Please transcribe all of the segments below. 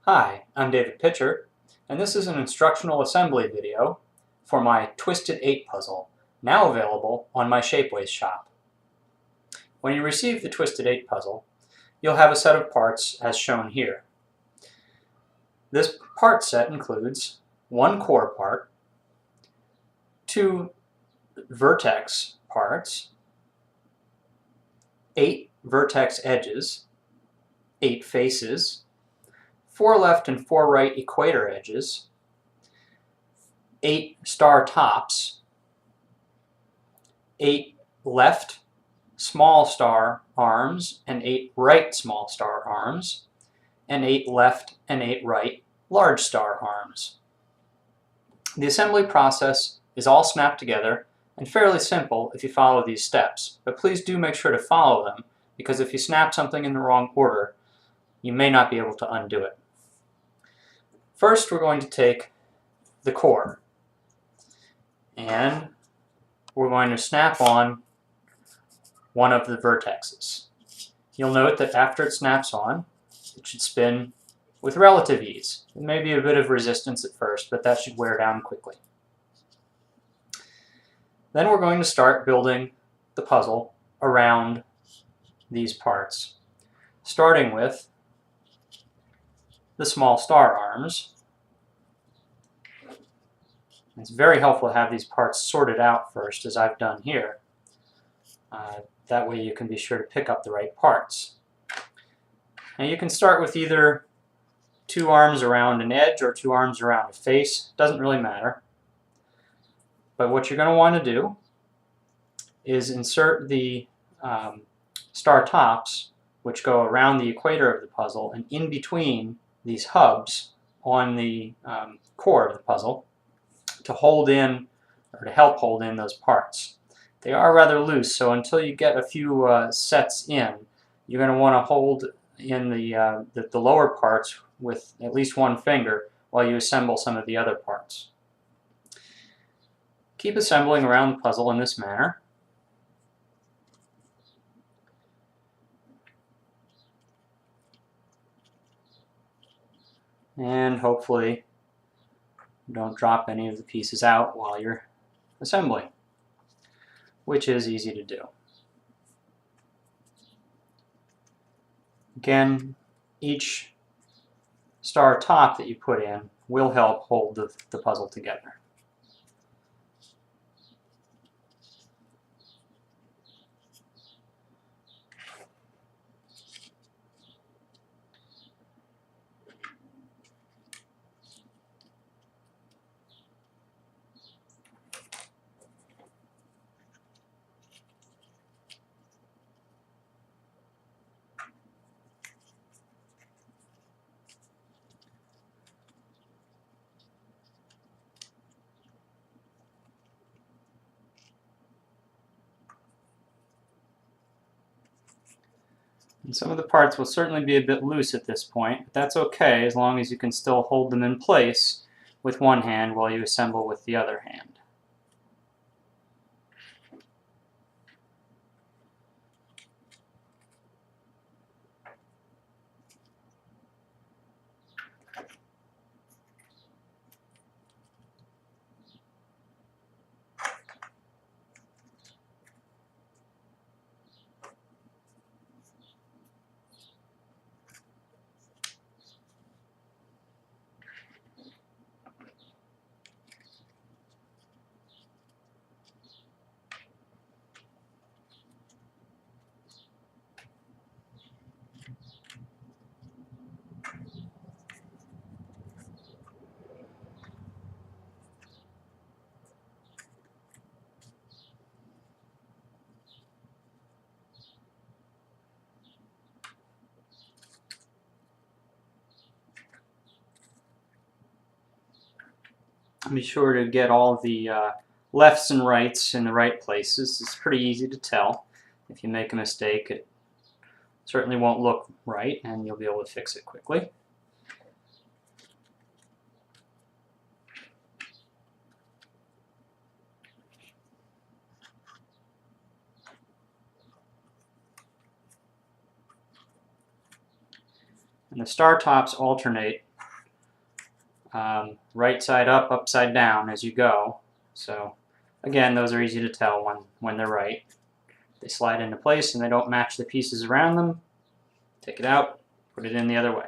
Hi, I'm David Pitcher, and this is an instructional assembly video for my Twisted-8 puzzle, now available on my Shapeways shop. When you receive the Twisted-8 puzzle, you'll have a set of parts as shown here. This part set includes one core part, two vertex parts, 8 vertex edges, 8 faces, 4 left and 4 right equator edges, 8 star tops, 8 left small star arms and 8 right small star arms, and 8 left and 8 right large star arms. The assembly process is all snapped together and fairly simple if you follow these steps, but please do make sure to follow them, because if you snap something in the wrong order, you may not be able to undo it. First, we're going to take the core, and we're going to snap on one of the vertexes. You'll note that after it snaps on, it should spin with relative ease. There may be a bit of resistance at first, but that should wear down quickly. Then we're going to start building the puzzle around these parts, starting with the small star arms. It's very helpful to have these parts sorted out first, as I've done here. That way you can be sure to pick up the right parts. Now you can start with either 2 arms around an edge or 2 arms around a face. Doesn't really matter. But what you're going to want to do is insert the star tops, which go around the equator of the puzzle and in between these hubs on the core of the puzzle, to hold in, or to help hold in, those parts. They are rather loose, so until you get a few sets in, you're going to want to hold in the lower parts with at least one finger while you assemble some of the other parts. Keep assembling around the puzzle in this manner. And hopefully don't drop any of the pieces out while you're assembling, which is easy to do. Again, each star top that you put in will help hold the puzzle together. And some of the parts will certainly be a bit loose at this point, but that's okay as long as you can still hold them in place with one hand while you assemble with the other hand. Be sure to get all the lefts and rights in the right places. It's pretty easy to tell. If you make a mistake, it certainly won't look right, and you'll be able to fix it quickly. And the star tops alternate right side up, upside down as you go. So again, those are easy to tell when they're right. They slide into place and they don't match the pieces around them. Take it out, put it in the other way.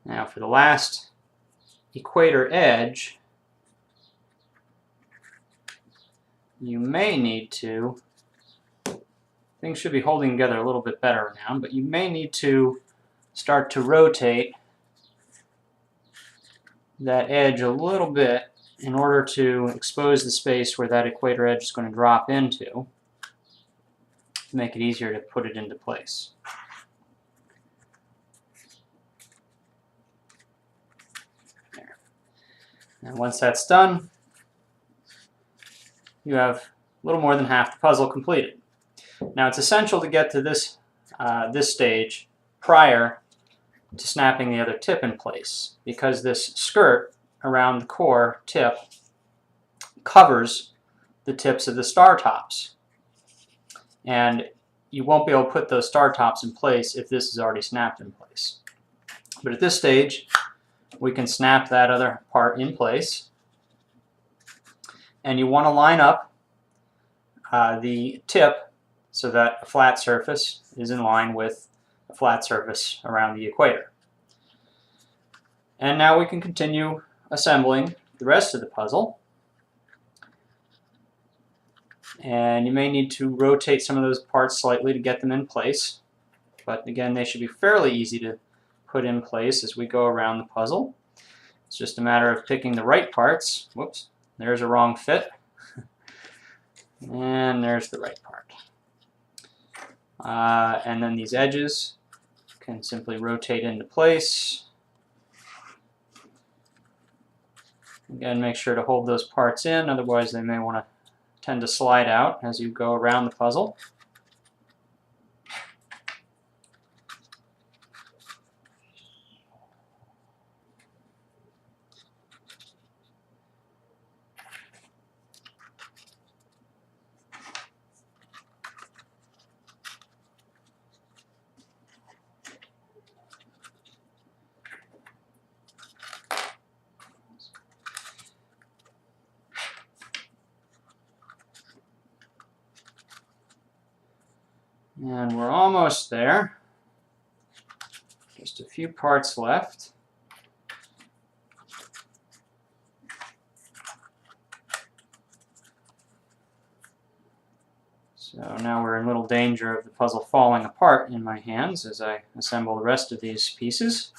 Now for the last equator edge, you may need to, things should be holding together a little bit better now, but you may need to start to rotate that edge a little bit in order to expose the space where that equator edge is going to drop into to make it easier to put it into place. There. And once that's done, you have a little more than half the puzzle completed. Now it's essential to get to this stage prior to snapping the other tip in place, because this skirt around the core tip covers the tips of the star tops. And you won't be able to put those star tops in place if this is already snapped in place. But at this stage, we can snap that other part in place. And you want to line up the tip so that a flat surface is in line with a flat surface around the equator. And now we can continue assembling the rest of the puzzle. And you may need to rotate some of those parts slightly to get them in place. But again, they should be fairly easy to put in place as we go around the puzzle. It's just a matter of picking the right parts. Whoops, there's a wrong fit. And there's the right part. And then these edges can simply rotate into place. Again, make sure to hold those parts in, otherwise they may want to tend to slide out as you go around the puzzle. And we're almost there. Just a few parts left. So now we're in little danger of the puzzle falling apart in my hands as I assemble the rest of these pieces.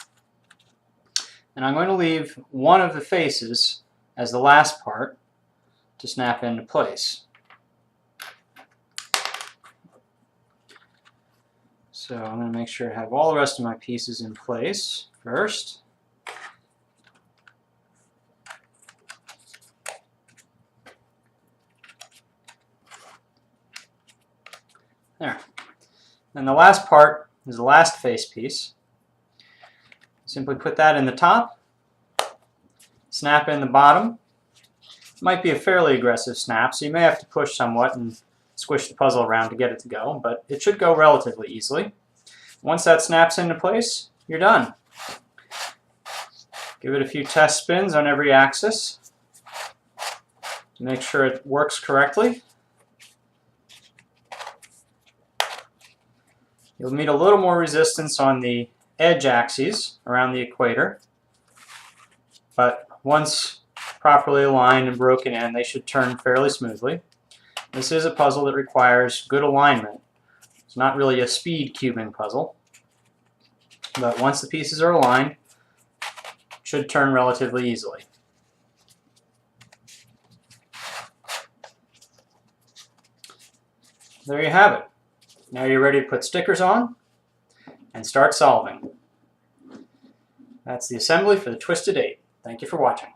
And I'm going to leave one of the faces as the last part to snap into place. So I'm going to make sure I have all the rest of my pieces in place first. There. And the last part is the last face piece. Simply put that in the top, snap in the bottom. It might be a fairly aggressive snap, so you may have to push somewhat and squish the puzzle around to get it to go, but it should go relatively easily. Once that snaps into place, you're done. Give it a few test spins on every axis to make sure it works correctly. You'll meet a little more resistance on the edge axes around the equator, but once properly aligned and broken in, they should turn fairly smoothly. This is a puzzle that requires good alignment. It's not really a speed cubing puzzle, but once the pieces are aligned, it should turn relatively easily. There you have it. Now you're ready to put stickers on and start solving. That's the assembly for the Twisted-8. Thank you for watching.